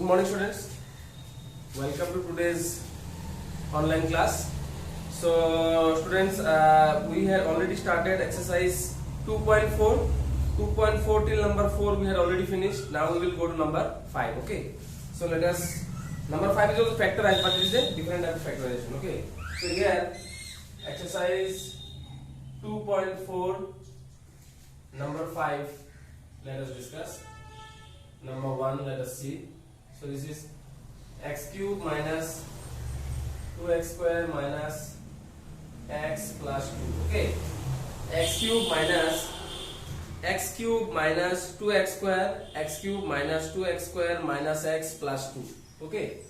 Good morning, students. Welcome to today's online class. So, students, we had already started exercise 2.4. 2.4 till number 4 we had already finished. Now we will go to number 5. Okay. So let us. Number 5 is also factorized, but it is a different type of factorization. Okay. So here, exercise 2.4, number 5. Let us discuss. Number 1, let us see. So this is x cube minus 2x square minus x plus 2. Okay, x cube minus 2x square, x cube minus 2x square minus x plus 2. Okay,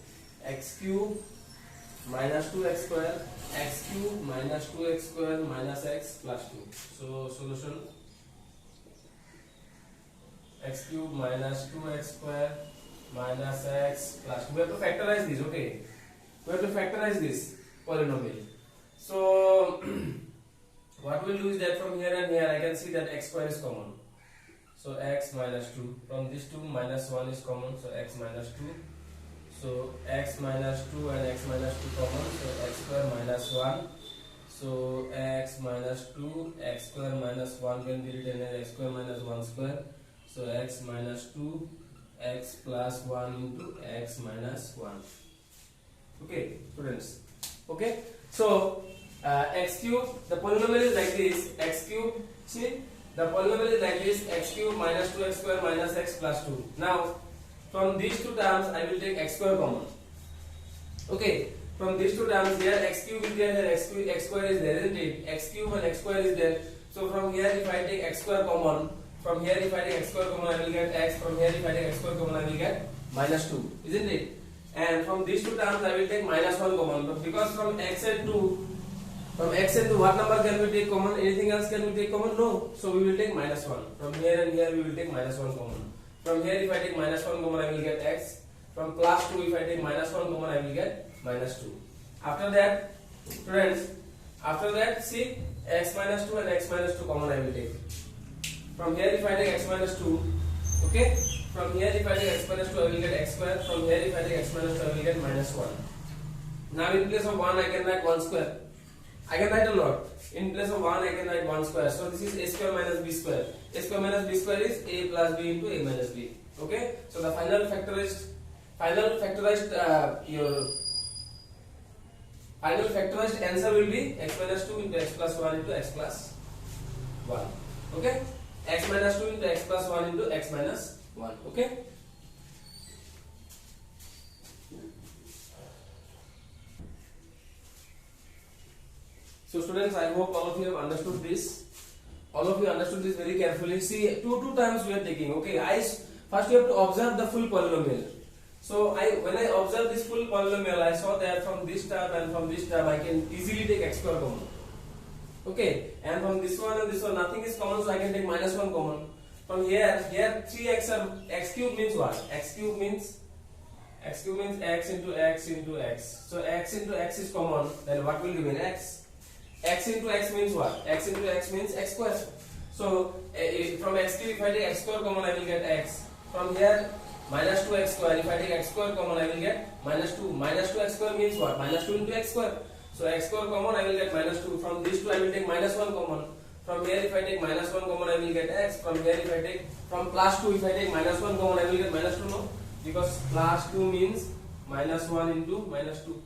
x cube minus 2x square, x cube minus 2x square minus x plus 2. So solution: x cube minus 2x square minus x plus 2. We have to factorize this. Okay, we have to factorize this polynomial. So what we'll do is that from here and here I can see that x square is common. So x minus 2. From this 2 minus 1 is common. So x minus 2. So x minus 2 and x minus 2 common. So x square minus 1. So x minus 2, x square minus 1 can be written as x square minus 1 square. So x minus 2, x plus 1 into x minus 1. Okay, students. Okay, so x cube, the polynomial is like this. X cube, see, the polynomial is like this: x cube minus 2x square minus x plus 2. Now, from these two terms, I will take x square common. Okay, from these two terms, here x cube is there, here x square is there, isn't it? X cube and x square is there. So from here, if I take x square common, from here if I take x square common, I will get x. From here if I take x square common, I will get minus 2, isn't it? And from these two terms, I will take minus 1 common. But because from x and 2, what number can we take common? Anything else can we take common? No. So we will take minus 1. From here and here we will take minus 1 common. From here if I take minus 1 common, I will get x. From plus 2 if I take minus 1 common, I will get minus 2. After that, friends, see, x minus 2 and x minus 2 common I will take. From here if I take x minus 2, okay, from here if I take x minus 2, I will get x square. From here if I take x minus 2, I will get minus 1. Now in place of 1 I can write 1 square. I can write a lot. In place of 1 I can write 1 square. So this is a square minus b square. A square minus b square is a plus b into a minus b. Okay, so the final factorized answer will be x minus 2 into x plus 1 into x plus 1. Okay, x minus 2 into x plus 1 into x minus 1. Okay. So students, I hope all of you have understood this. All of you understood this very carefully. See, two terms we are taking. Okay, first you have to observe the full polynomial. So when I observe this full polynomial, I saw that from this term and from this term I can easily take x square common. Okay, and from this one and this one nothing is common, so I can take minus 1 common. From here 3x and x cube means what? X cube means x into x into x. So x into x is common, then what will remain? X. X into x means what? X into x means x square. So from x cube if I take x square common, I will get x. From here minus 2x square, if I take x square common, I will get minus 2. Minus 2x square means what? Minus 2 into x square. So x square common, I will get minus 2. From these two I will take minus 1 common. From here if I take minus 1 common, I will get x. From here if I take, from plus 2 if I take minus 1 common, I will get minus 2. No, because plus 2 means minus 1 into minus 2.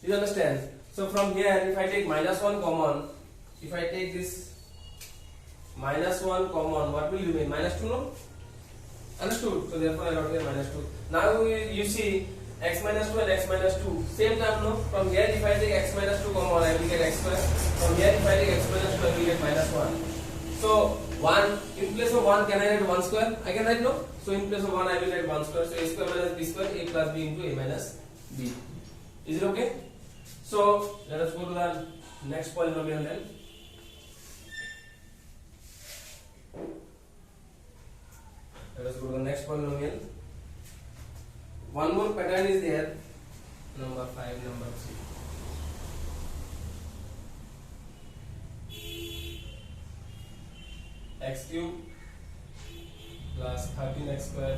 You understand? So from here if I take minus 1 common, if I take this minus 1 common, what will remain? Minus 2. No, understood? So therefore I got here minus 2. Now you see x minus 2 and x minus 2 same term. No, from here if I take x minus 2 common, I will get x square. From here if I take x minus 2, I will get minus 1. So 1, in place of 1 can I write 1 square? I can write, no. So in place of 1 I will write 1 square. So a square minus b square, a plus b into a minus b. Is it okay? So let us go to the next polynomial then. Let us go to the next polynomial. One more pattern is there. Number 5, number 3. X cube plus 13x square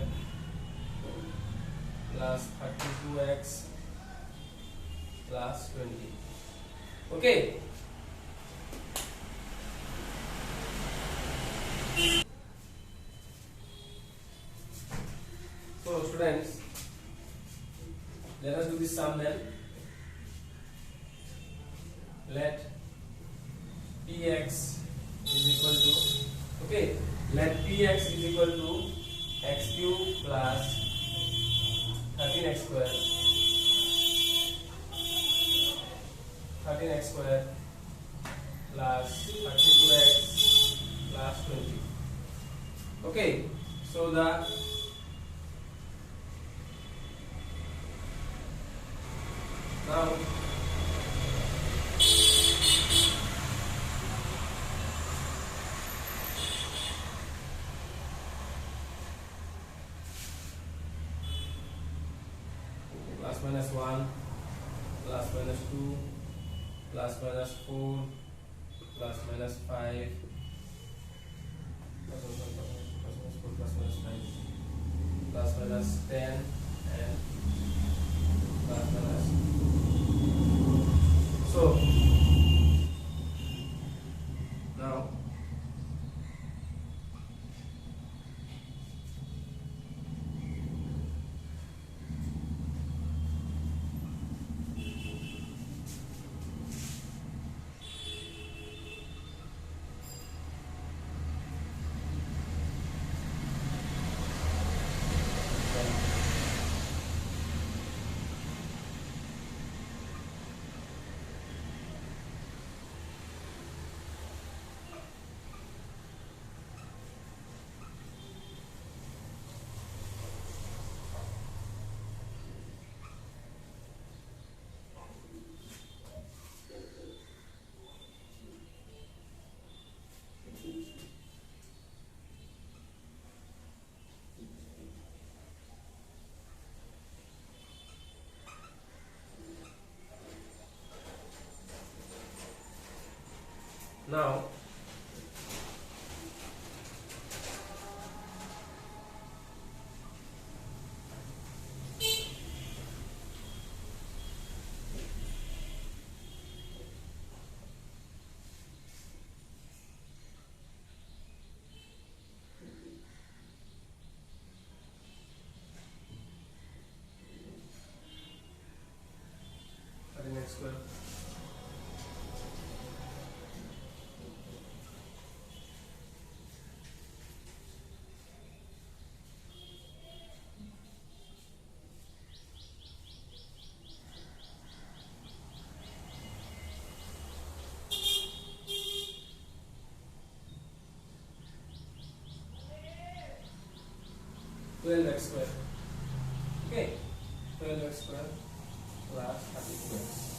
plus 32x plus 20. Okay. So students, let us do this sum then. Let px is equal to, okay, let px is equal to x cube plus 13x square, 13x square plus 32x plus 20. Okay, so the now plus minus 1 plus minus 2 plus minus 4 plus minus 5 plus minus 4 plus minus 5 plus minus 10 and plus minus. So now now 13x square twelve x square. Okay, 12x square plus 32x.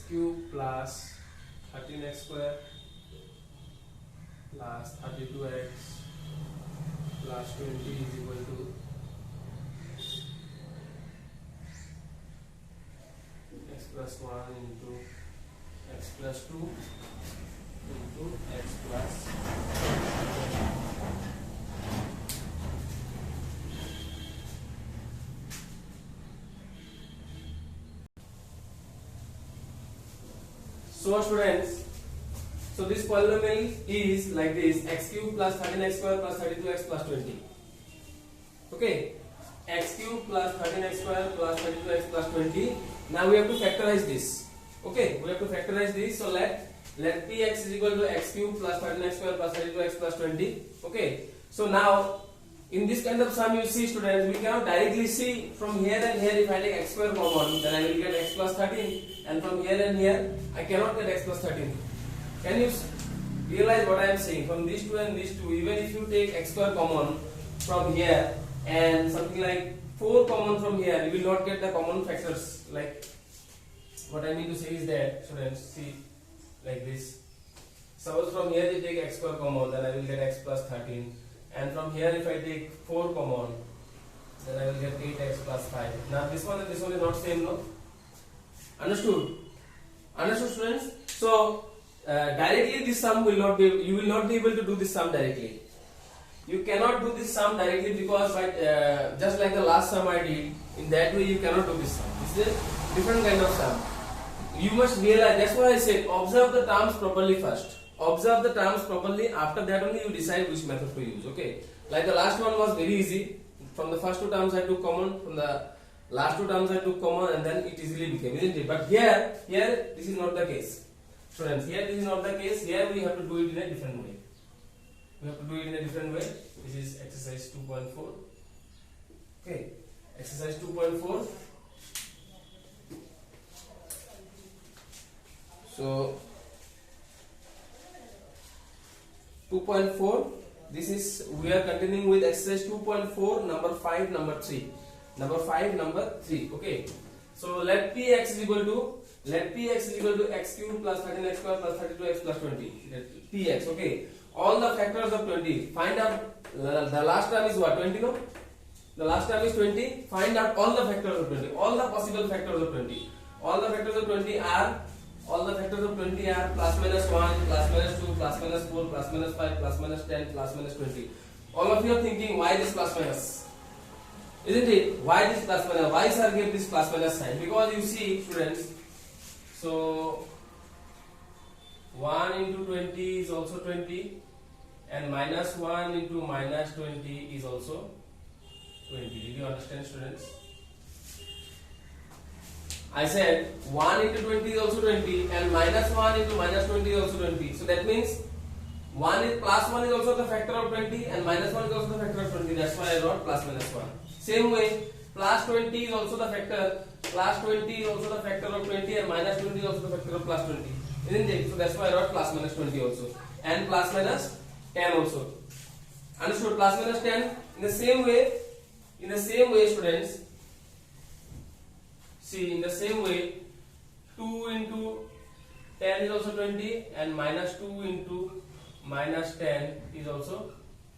cube plus 13x square plus 32x plus 20 is equal to x plus 1 into x plus 2 into x plus 20. So students, so this polynomial is like this: x cube plus 13x square plus 32x plus 20. Okay, x cube plus 13x square plus 32x plus 20. Now we have to factorize this. Okay, we have to factorize this. So let px is equal to x cube plus 13x square plus 32x plus 20. Okay, so now in this kind of sum, you see students, we cannot directly see from here and here. If I take x square common, then I will get x plus 13, and from here and here I cannot get x plus 13. Can you realize what I am saying? From these two and these two, even if you take x square common from here and something like 4 common from here, you will not get the common factors. Like, what I mean to say is that students, see like this. Suppose from here you take x square common, then I will get x plus 13. And from here if I take 4 common, then I will get 8x plus 5. Now this one and this one is not same, no? Understood? Understood students? So directly this sum will not be, you will not be able to do this sum directly. You cannot do this sum directly because by, just like the last sum I did, in that way you cannot do this sum. This is a different kind of sum. You must realize, that's why I said observe the terms properly first. Observe the terms properly, after that only you decide which method to use. Okay, like the last one was very easy. From the first two terms I took common, from the last two terms I took common, and then it easily became, isn't it? But here this is not the case, students. Here this is not the case. Here we have to do it in a different way. We have to do it in a different way. This is exercise 2.4. Okay, exercise 2.4. So 2.4, this is, we are continuing with exercise 2.4, number 5, number 3. Number 5, number 3. Okay, so let px is equal to x cube plus 13x square plus 32x plus 20. Let px, okay, all the factors of 20. Find out, the last term is what, 20, no? The last term is 20. Find out all the factors of 20, all the possible factors of 20. All the factors of 20 are plus minus 1, plus minus 2, plus minus 4, plus minus 5, plus minus 10, plus minus 20. All of you are thinking, why this plus minus? Isn't it? Why this plus minus? Why sir gave this plus minus sign? Because you see, students, so 1 into 20 is also 20, and minus 1 into minus 20 is also 20. Did you understand, students? I said 1 into 20 is also 20, and minus 1 into minus 20 is also 20. So that means 1 is plus 1 is also the factor of 20, and minus 1 is also the factor of 20. That's why I wrote plus minus 1. Same way, plus 20 is also the factor. Plus 20 is also the factor of 20, and minus 20 is also the factor of plus 20. Isn't it? So that's why I wrote plus minus 20 also, and plus minus 10 also. Understood? Plus minus 10. In the same way, students. See, in the same way, 2 into 10 is also 20, and minus 2 into minus 10 is also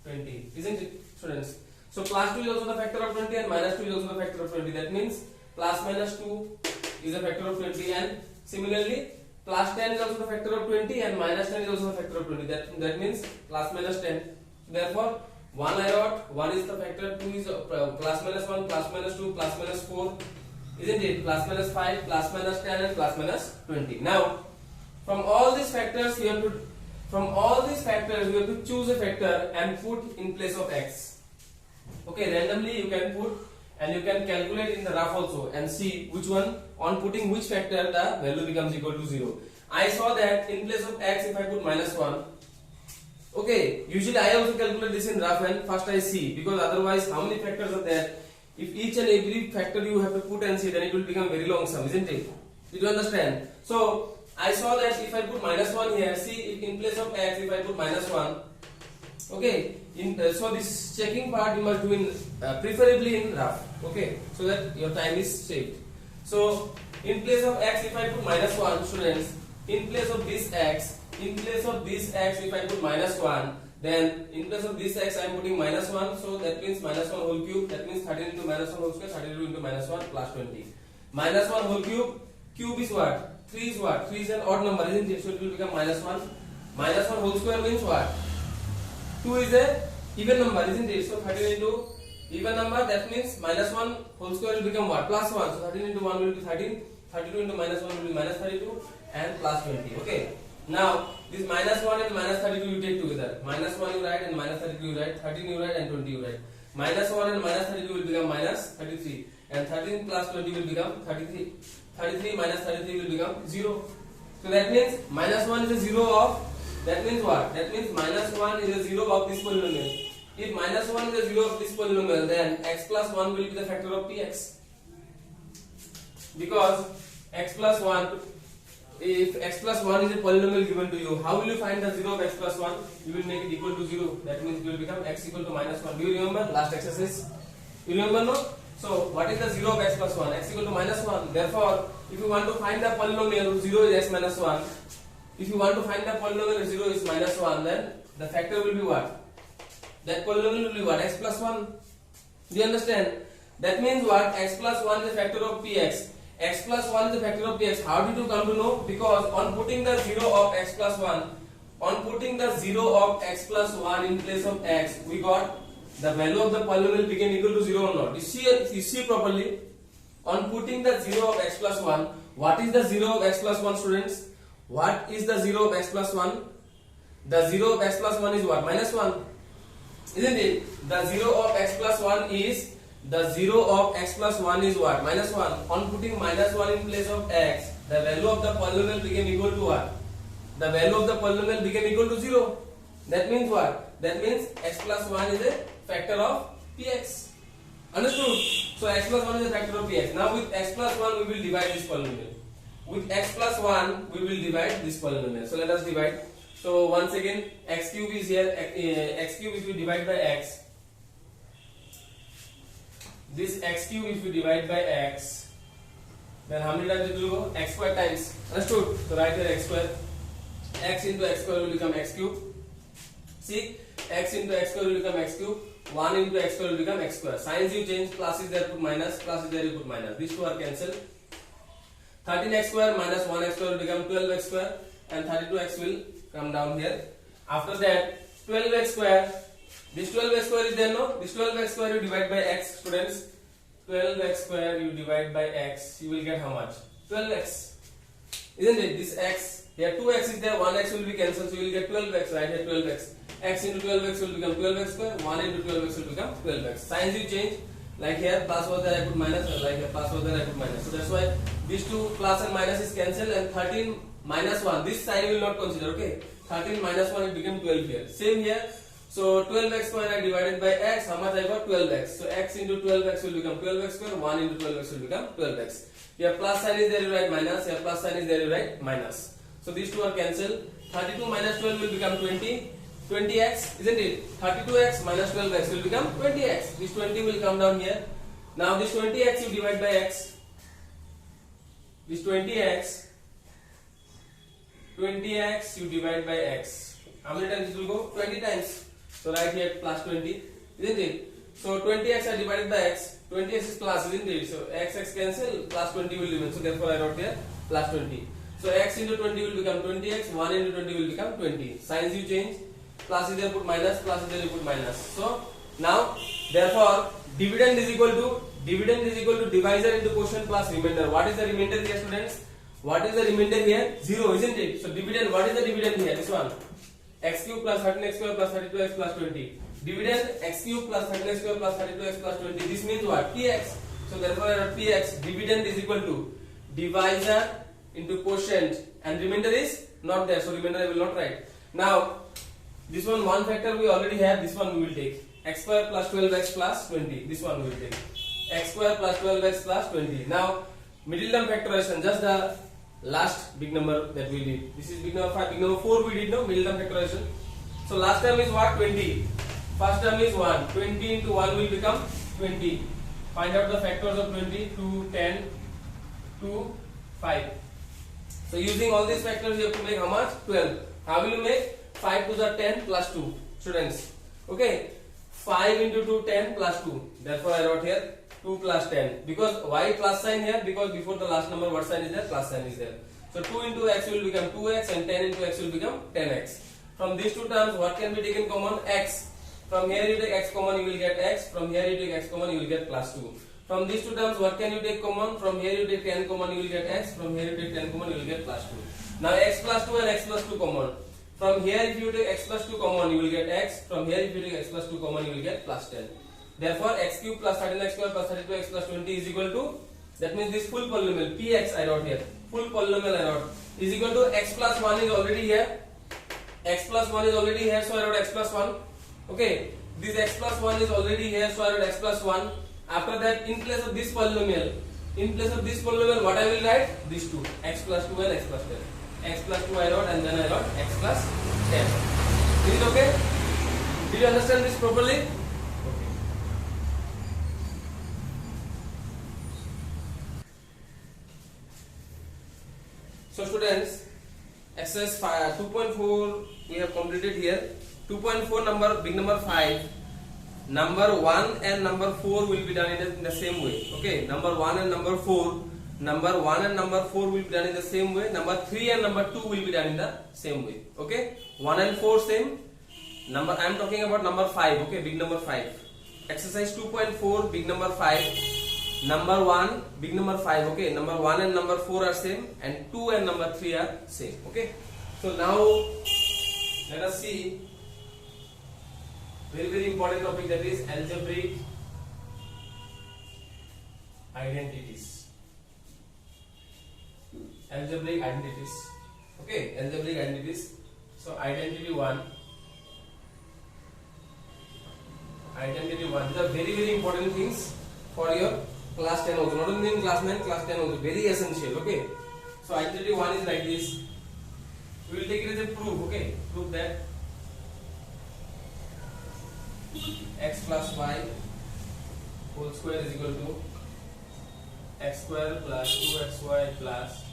20. Isn't it, students? So plus 2 is also the factor of 20, and minus 2 is also the factor of 20. That means plus minus 2 is a factor of 20, and similarly plus 10 is also the factor of 20, and minus 10 is also the factor of 20. That means plus minus 10. Therefore 1 I wrote, 1 is the factor, 2 is plus minus 1, plus minus 2, plus minus 4. Isn't it? Plus minus 5, plus minus 10, and plus minus 20. Now, from all these factors, we have to choose a factor and put in place of x. Okay, randomly you can put, and you can calculate in the graph also and see which one, on putting which factor the value becomes equal to 0. I saw that in place of x, if I put minus 1, okay, usually I also calculate this in graph and first I see, because otherwise how many factors are there? If each and every factor you have to put and see, then it will become very long sum, isn't it? Did you understand? So I saw that if I put minus 1 here, see, if in place of x, if I put minus 1, okay, so this checking part you must do in preferably in graph, okay, so that your time is saved. So In place of x, if I put minus 1, students, in place of this x, if I put minus 1, then in place of this x I am putting minus 1, so that means minus 1 whole cube, that means 13 into minus 1 whole square, 32 into minus 1 plus 20. Minus 1 whole cube is what? 3 is what? 3 is an odd number, isn't it? So it will become minus 1. Minus 1 whole square means what? 2 is a even number, isn't it? So 13 into even number, that means minus 1 whole square will become what? Plus 1. So 13 into 1 will be 13, 32 into minus 1 will be minus 32 and plus 20. Okay. Now this minus 1 and minus 32 you take together. Minus 1 you write and minus 32 you write, 13 you write and 20 you write. Minus 1 and minus 32 will become minus 33 and 13 plus 20 will become 33. 33 minus 33 will become 0. So that means minus 1 is a 0 of, that means what? That means minus 1 is a 0 of this polynomial. If minus 1 is a 0 of this polynomial, then x plus 1 will be the factor of px. Because x plus 1, if x plus 1 is a polynomial given to you, how will you find the 0 of x plus 1? You will make it equal to 0. That means it will become x equal to minus 1. Do you remember last exercise? You remember, no? So what is the 0 of x plus 1? X equal to minus 1. Therefore, if you want to find the polynomial 0 is x minus 1, if you want to find the polynomial 0 is minus 1, then the factor will be what? That polynomial will be what? X plus 1. Do you understand? That means what? X plus 1 is a factor of px. X plus 1 is a factor of px. How did you come to know? Because on putting the 0 of x plus 1, in place of x, we got the value of the polynomial became equal to 0 or not. You see properly. On putting the 0 of x plus 1, what is the 0 of x plus 1, students? What is the 0 of x plus 1? The 0 of x plus 1 is what? Minus 1. Isn't it? The 0 of x plus 1 is, the 0 of x plus 1 is what? Minus 1. On putting minus 1 in place of x, the value of the polynomial became equal to what? The value of the polynomial became equal to 0. That means what? That means x plus 1 is a factor of px. Understood? So x plus 1 is a factor of px. Now with x plus 1 we will divide this polynomial. With x plus 1 we will divide this polynomial. So let us divide. So once again, x cube is here. X cube if we divide by x. This x cube if we divide by x, then how many times it will go? X square times. Understood? So write here x square. X into x square will become x cube. See, x into x square will become x cube. 1 into x square will become x square. Signs you change. Plus is there, put minus. Plus is there, you put minus. These two are cancelled. 13x square minus 1x square will become 12x square, and 32x will come down here. After that, 12x square. This 12x square is there, no? This 12x square you divide by x, students. 12x square you divide by x, you will get how much? 12x. Isn't it? This x, here 2x is there, 1x will be cancelled, so you will get 12x, right here 12x. X into 12x will become 12x square, 1 into 12x will become 12x. Signs you change, like here plus was there I put minus, like here plus was there I put minus. So that's why these two plus and minus is cancelled, and 13 minus 1, this sign will not consider, okay? 13 minus 1 it became 12 here. Same here. So 12x square I divided by x, how much I got? 12x. So x into 12x will become 12x square, 1 into 12x will become 12x. Here plus sign is there, you write minus, here plus sign is there, you write minus. So these two are cancelled. 32 minus 12 will become 20. 20x, isn't it? 32x minus 12x will become 20x. This 20 will come down here. Now this 20x you divide by x. This 20x you divide by x. How many times it will go? 20 times. So write here plus 20, isn't it? So 20x are divided by x. 20x is plus, isn't it? So x cancel, plus 20 will remain. So therefore I wrote here plus 20. So x into 20 will become 20x. 1 into 20 will become 20. Signs you change. Plus is there, put minus. Plus is there, you put minus. So now therefore dividend is equal to divisor into quotient plus remainder. What is the remainder here, students? What is the remainder here? 0, isn't it? So dividend, what is the dividend here? This one. X cube plus 13x square plus 32x plus 20. Dividend x cube plus 13x square plus 32x plus 20. This means what? Px. So therefore I write px. Dividend is equal to divisor into quotient, and remainder is not there. So remainder I will not write. Now this one factor we already have. This one we will take. X square plus 12x plus 20. This one we will take. X square plus 12x plus 20. Now middle term factorization, just the last big number that we did. This is big number 5, big number 4 we did, no? Middle term factorization. So last term is what? 20. First term is 1. 20 into 1 will become 20. Find out the factors of 20. 2, 10, 2, 5. So using all these factors, you have to make how much? 12. How will you make? 5 to the 10 plus 2. Students, okay, 5 into 2, 10 plus 2. Therefore I wrote here 2 plus 10. Because why plus sign here? Because before the last number what sign is there? Plus sign is there. So 2 into x will become 2x and 10 into x will become 10x. From these two terms, what can be taken common? X. From here you take x common, you will get x. From here you take x common, you will get plus 2. From these two terms, what can you take common? From here you take 10 common, you will get x. From here you take 10 common, you will get plus 2. Now x plus 2 and x plus 2 common. From here if you take x plus 2 common, you will get x. From here if you take x plus 2 common, you will get plus 10. Therefore x cube plus 13x square plus 32x plus 20 is equal to, that means this full polynomial px I wrote here. Full polynomial I wrote is equal to x plus 1 is already here. X plus 1 is already here, so I wrote x plus 1. Okay, this x plus 1 is already here, so I wrote x plus 1. After that, in place of this polynomial, what I will write? These two, x plus 2 and x plus 10. X plus 2 I wrote and then I wrote x plus 10. Is it okay? Did you understand this properly? Okay. So students, exercise 2.4 we have completed here. 2.4 number, big number 5. Number 1 and number 4 will be done in the same way. Okay, number 1 and number 4. Number 1 and number 4 will be done in the same way. Number 3 and number 2 will be done in the same way. Okay, 1 and 4 same. Number, I am talking about number 5. Okay, big number 5. Exercise 2.4, big number 5. Number 1, big number 5. Okay, number 1 and number 4 are same, and 2 and number 3 are same. Okay, so now let us see very important topic, that is algebraic identities. Algebraic identities. Okay, algebraic identities. So identity 1. Identity 1. These are very important things for your class 10 also. Not only in class 9, class 10 also. Very essential. Okay. So identity 1 is like this. We will take it as a proof. Okay. Proof that x plus y whole square is equal to x square plus 2xy plus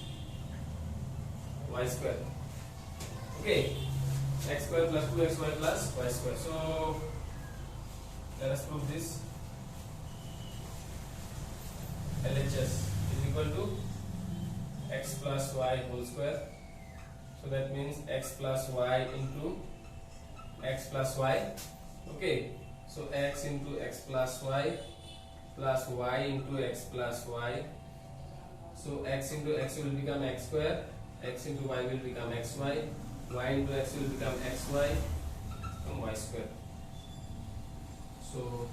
y square. Okay, x square plus 2xy plus y square. So let us prove this. LHS is equal to x plus y whole square. So that means x plus y into x plus y. Okay, so x into x plus y plus y into x plus y. So x into x will become x square, x into y will become xy, y into x will become xy and y square. So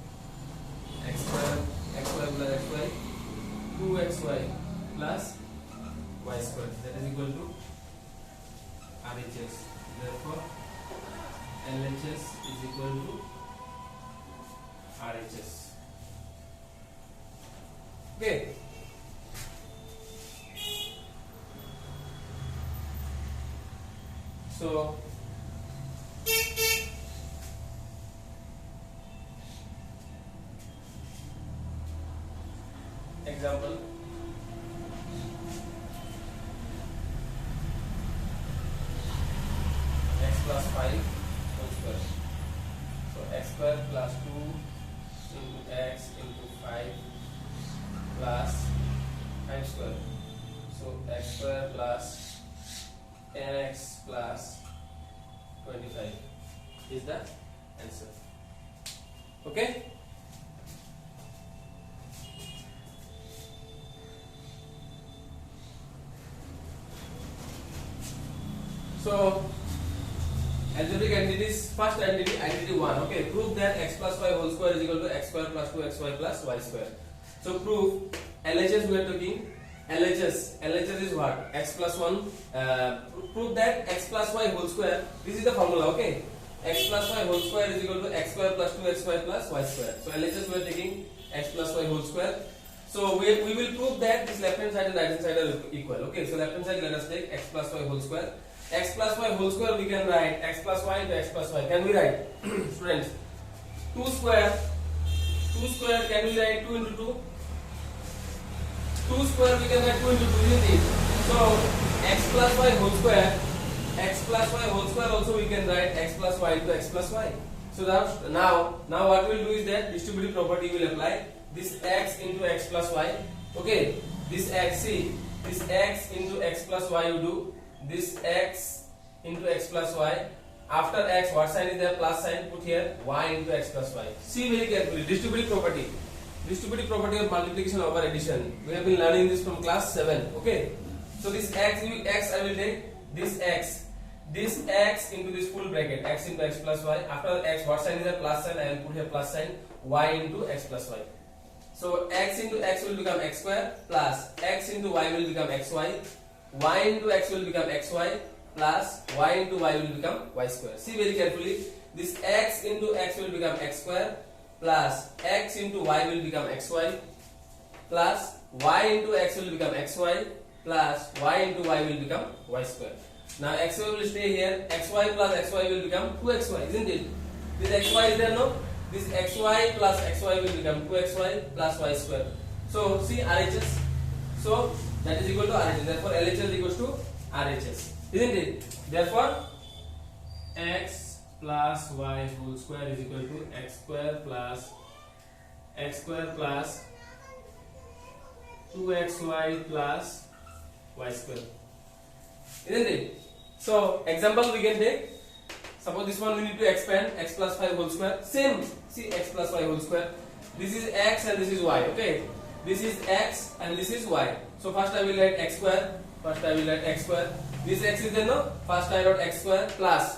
x square plus xy, 2xy plus y square, that is equal to RHS. Therefore LHS is equal to RHS. Okay. So example, x plus 5 whole square. So x square plus 2 into x into 5 plus 5 square. So x square plus 10x plus 25 is the answer. Okay. So algebraic identities, first identity, identity 1. Okay, prove that x plus y whole square is equal to x square plus 2xy plus y square. So prove LHS we are taking. LHS is what? X plus 1. Prove that x plus y whole square. This is the formula. Okay, x plus y whole square is equal to x square plus 2xy plus y square. So LHS we are taking x plus y whole square. So we will prove that this left hand side and right hand side are equal. Okay, so left hand side let us take x plus y whole square. X plus y whole square we can write x plus y into x plus y. Can we write? Students, 2 square can we write 2 into 2? 2 square we can write 2 into 2, isn't it? So x plus y whole square, x plus y whole square also we can write x plus y into x plus y. So that now what we'll do is that distributive property will apply. This x into x plus y. Okay, this x, see, this x into x plus y you do. This x into x plus y. After x, what sign is there? Plus sign. Put here y into x plus y. See very carefully. Distributive property. Distributive property of multiplication over addition. We have been learning this from class 7. Okay. So this x I will take this x into this full bracket, x into x plus y. After x, what sign is there? Plus sign. I will put here plus sign. Y into x plus y. So x into x will become x square plus x into y will become xy. Y into x will become xy plus y into y will become y square. See very carefully. This x into x will become x square plus x into y will become xy plus y into x will become xy plus y into y will become y square. Now xy will stay here. Xy plus xy will become 2xy, isn't it? This xy is there, no? This xy plus xy will become 2xy plus y square. So see RHS. So that is equal to RHS. Therefore LHS is equals to RHS, isn't it? Therefore x plus y whole square is equal to x square plus 2xy plus y square, isn't it? So example we can take. Suppose this one we need to expand x plus 5 whole square. Same. See x plus y whole square. This is x and this is y. Okay. This is x and this is y. So first I will write x square. This x is there, no? First I wrote x square plus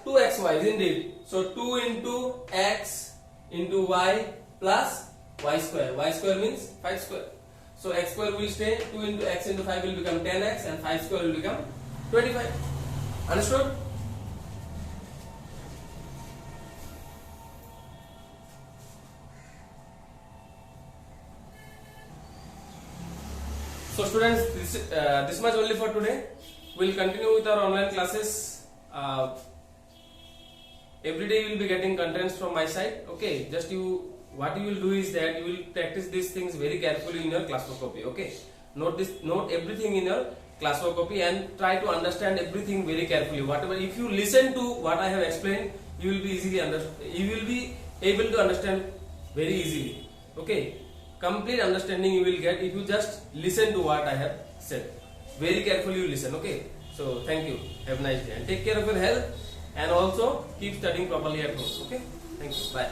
2xy, isn't it? So 2 into x into y plus y square. Y square means 5 square. So x square will stay. 2 into x into 5 will become 10x and 5 square will become 25. Understood? So students, this much only for today. We'll continue with our online classes. Every day you will be getting contents from my side. Okay, what you will do is that you will practice these things very carefully in your classwork copy. Okay, note everything in your classwork copy and try to understand everything very carefully. Whatever, if you listen to what I have explained, you will be able to understand very easily. Okay, complete understanding you will get if you just listen to what I have said. Very carefully you listen. Okay, so thank you. Have a nice day and take care of your health, and also keep studying properly at home. Okay, thank you. Bye.